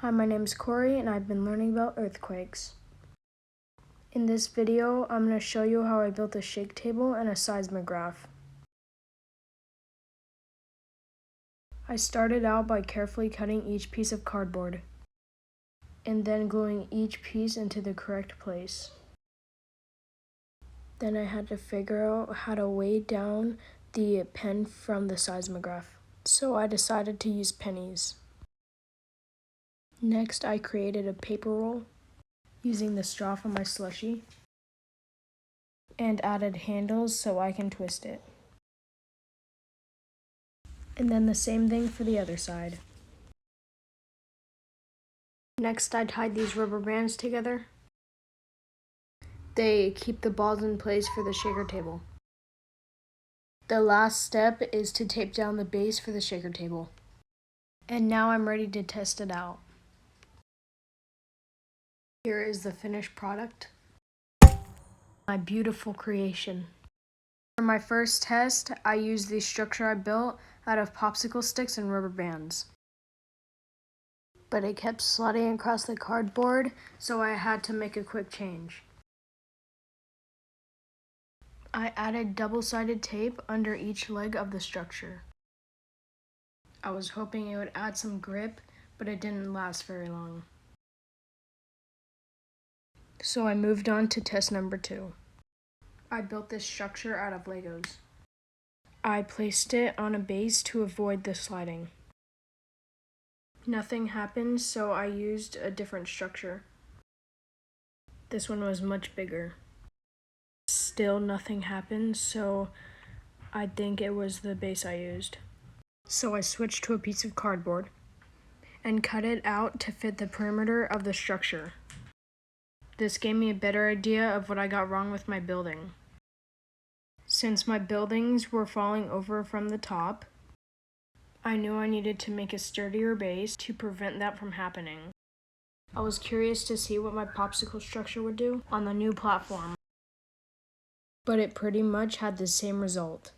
Hi, my name is Corey and I've been learning about earthquakes. In this video, I'm going to show you how I built a shake table and a seismograph. I started out by carefully cutting each piece of cardboard and then gluing each piece into the correct place. Then I had to figure out how to weigh down the pen from the seismograph, so I decided to use pennies. Next, I created a paper roll using the straw from my slushie and added handles so I can twist it. And then the same thing for the other side. Next, I tied these rubber bands together. They keep the balls in place for the shaker table. The last step is to tape down the base for the shaker table. And now I'm ready to test it out. Here is the finished product. My beautiful creation. For my first test, I used the structure I built out of popsicle sticks and rubber bands. But it kept sliding across the cardboard, so I had to make a quick change. I added double-sided tape under each leg of the structure. I was hoping it would add some grip, but it didn't last very long. So I moved on to test number 2. I built this structure out of Legos. I placed it on a base to avoid the sliding. Nothing happened, so I used a different structure. This one was much bigger. Still nothing happened, so I think it was the base I used. So I switched to a piece of cardboard and cut it out to fit the perimeter of the structure. This gave me a better idea of what I got wrong with my building. Since my buildings were falling over from the top, I knew I needed to make a sturdier base to prevent that from happening. I was curious to see what my popsicle structure would do on the new platform, but it pretty much had the same result.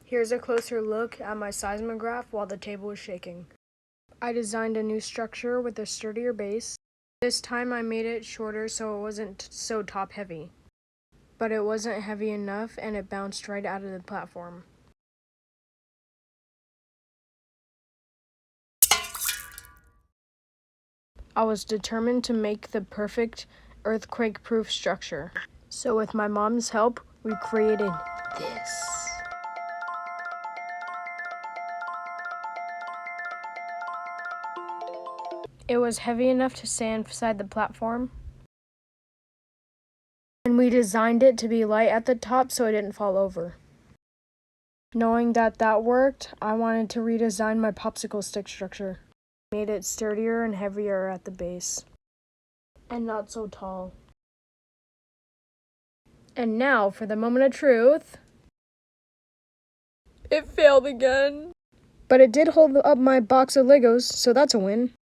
Here's a closer look at my seismograph while the table was shaking. I designed a new structure with a sturdier base. This time I made it shorter so it wasn't so top heavy. But it wasn't heavy enough and it bounced right out of the platform. I was determined to make the perfect earthquake-proof structure. So with my mom's help, we created this. It was heavy enough to stand beside the platform. And we designed it to be light at the top so it didn't fall over. Knowing that worked, I wanted to redesign my popsicle stick structure. Made it sturdier and heavier at the base. And not so tall. And now for the moment of truth. It failed again. But it did hold up my box of Legos, so that's a win.